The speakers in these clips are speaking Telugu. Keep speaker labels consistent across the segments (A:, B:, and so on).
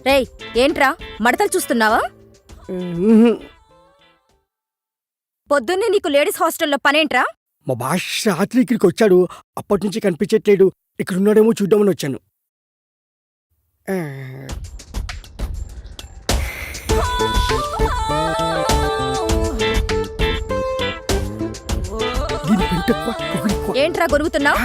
A: రేయ్, ఏంట్రా మడతలు చూస్తున్నావా? పొద్దున్నే నీకు లేడీస్ హాస్టల్లో పనేంట్రా?
B: మా భాష రాత్రి ఇక్కడికి వచ్చాడు, అప్పటి నుంచి కనిపించట్లేడు. ఇక్కడ ఉన్నాడేమో చూద్దామని వచ్చాను.
A: ఏంట్రా గొరుగుతున్నావు?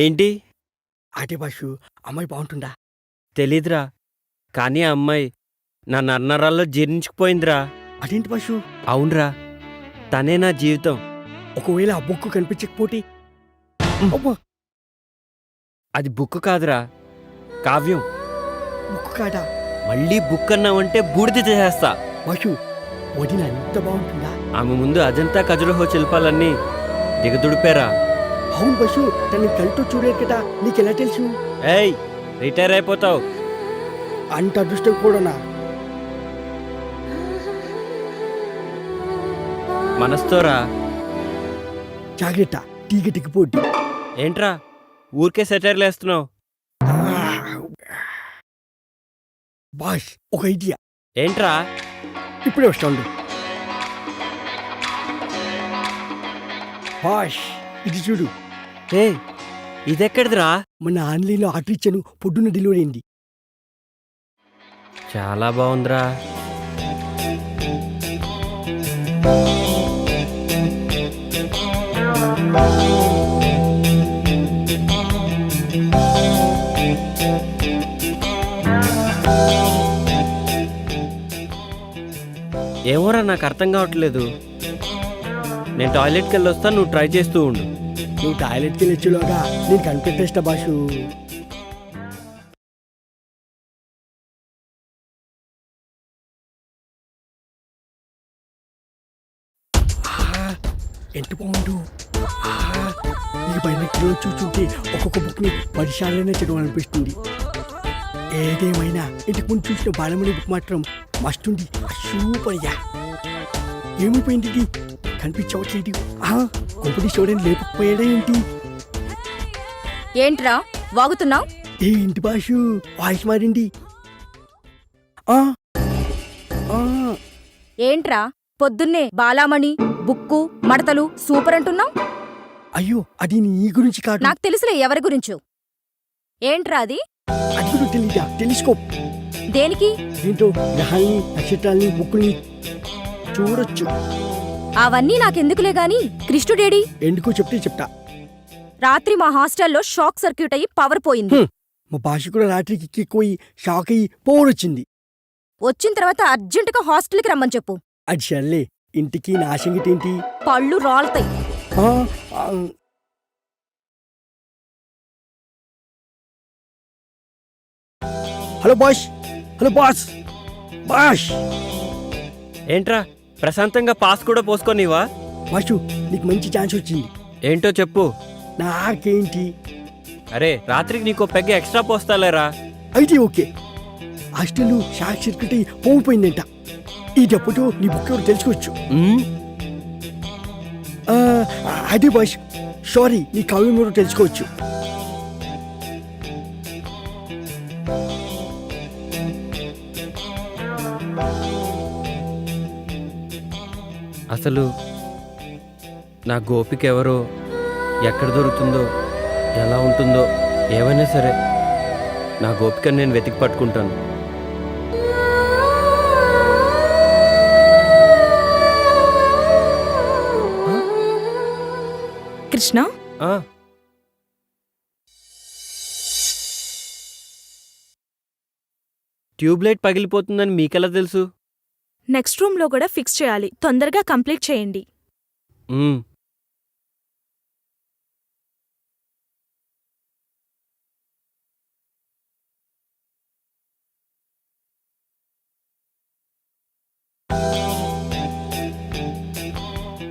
C: ఏంటి?
B: అదే బాషు, అమ్మాయి బాగుంటుందా?
C: తెలీదురా, కానీ ఆ అమ్మాయి నా నర్నరాల్లో జీర్ణించుకుపోయిందిరా.
B: అదేంటి బాషు?
C: అవునరా, తనే నా జీవితం.
B: ఒకవేళ ఆ బుక్ కనిపించకపోతే?
C: అది బుక్ కాదురా, కావ్యం.
B: బుక్ కాదా?
C: మళ్ళీ బుక్ అన్నావంటే బూడిద చేసేస్తా.
B: బాషు, వదిన అంత బాగుంటుందా?
C: ఆమె ముందు అజంతా ఖజురహో శిల్పాలన్నీ దిగదుడిపారా.
B: అవును బస్సు, తను కళ్ళతో చూడలేదు కదా, నీకెలా తెలుసు?
C: ఏయ్, రిటైర్ అయిపోతావు.
B: అంత అదృష్టం కూడానా?
C: మనస్తోరా.
B: జాగ్రత్త, టీకెట్కి పోటీ.
C: ఏంట్రా ఊరికే సెటైర్లు వేస్తున్నావు?
B: బాష్, ఒక ఐడియా.
C: ఏంట్రా?
B: ఇప్పుడే వస్తాండు. బాష్, ఇది చూడు.
C: ఏ, ఇదెక్కడిదిరా?
B: మొన్న ఆన్లైన్లో ఆర్డర్ ఇచ్చాను, పొద్దున్న డెలివరీ అయింది.
C: చాలా బాగుందిరా. ఏమోరా, నాకు అర్థం కావట్లేదు. నేను టాయిలెట్కి వెళ్ళి వస్తాను, నువ్వు ట్రై చేస్తూ ఉండు.
B: నువ్వు టాయిలెట్కి వెళ్ళొచ్చులోగా నేను కనిపెట్టేస్తా బాషు. ఎంత బాగుండు. ఈ బైనెక్లో చూస్తుంటే ఒక్కొక్క బుక్ని 10 సార్లనే చదవాలనిపిస్తుంది. ఏదేమైనా ఇంతకు ముందు చూసిన బాలమణి బుక్ మాత్రం మస్తుంది. సూపర్ యా. ఏమైపోయింది ఇది? కనిపించవట్లేదు. కొంపటి చూడని లేకపోయాడా ఏంటి?
A: ఏంట్రా వాగుతున్నావు?
B: ఏంటి బాషు, వాయిస్ మారింది.
A: ఏంట్రా పొద్దున్నే బాలామణి బుక్కు మడతలు సూపర్ అంటున్నావు?
B: అయ్యో, అది నీ గురించి కాదు.
A: నాకు తెలుసులే ఎవరి గురించో. ఏంట్రా అది?
B: అది కూడా తెలీదా? టెలిస్కోప్.
A: దేనికి?
B: దీంతో గ్రహాల్ని, నక్షత్రాల్ని, బుక్కుల్ని చూడొచ్చు.
A: అవన్నీ నాకెందుకులే గాని కృష్ణుడేడి?
B: ఎందుకో చెప్తే చెప్తా.
A: రాత్రి మా హాస్టల్లో షాక్ సర్క్యూట్ అయ్యి పవర్ పోయింది.
B: మా భాష కూడా రాత్రికి ఎక్కిపోయి షాక్ అయ్యి పోవడొచ్చింది.
A: వచ్చిన తర్వాత అర్జెంటుగా హాస్టల్కి రమ్మని చెప్పు.
B: అది సర్లే, ఇంటికి నా సంగతి ఏంటి?
A: పళ్ళు రాలుతాయి.
B: హలో బాష్, హలో బాస్. బాష్,
C: ఏంట్రా ప్రశాంతంగా పాస్ కూడా పోసుకోనివా?
B: బాషు, నీకు మంచి ఛాన్స్ వచ్చింది.
C: ఏంటో చెప్పు.
B: నాకేంటి?
C: అరే, రాత్రికి నీకో పెగ్గ ఎక్స్ట్రా పోస్తాలేరా.
B: అయితే ఓకే. హాస్టల్ షాక్ సర్క్యూట్ అయ్యి పోయిపోయిందంట. ఈ డబ్బుతో నీ బుక్ ఎవరు తెలుసుకోవచ్చు. అదే బాష్, సారీ, నీ కావ్యం ఎవరు తెలుసుకోవచ్చు.
C: అసలు నా గోపిక ఎవరో, ఎక్కడ దొరుకుతుందో, ఎలా ఉంటుందో, ఏమైనా సరే నా గోపికను నేను వెతికి పట్టుకుంటాను.
D: కృష్ణ.
C: ఆ, ట్యూబ్లైట్ పగిలిపోతుందని మీకెలా తెలుసు?
D: నెక్స్ట్ రూమ్లో కూడా ఫిక్స్ చేయాలి. తొందరగా కంప్లీట్ చేయండి.
C: మ్మ్.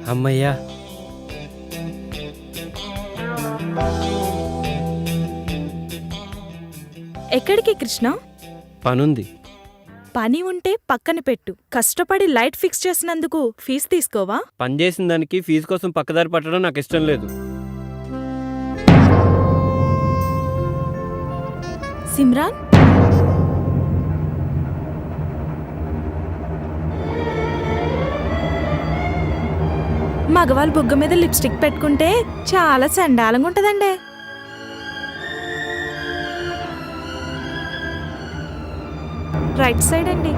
C: అమ్మయ్యా.
D: ఎక్కడికి కృష్ణ?
C: పనుంది.
D: పని ఉంటే పక్కన పెట్టు. కష్టపడి లైట్ ఫిక్స్ చేసినందుకు ఫీజు తీసుకోవా?
C: పని చేసిన దానికి ఫీజు కోసం పక్కదారి పట్టడం నాకు ఇష్టం లేదు.
D: సిమ్రాన్, మగవాళ్ళు బుగ్గ మీద లిప్స్టిక్ పెట్టుకుంటే చాలా చండాలంగా ఉంటదండి. రైట్ సైడ్ అండి.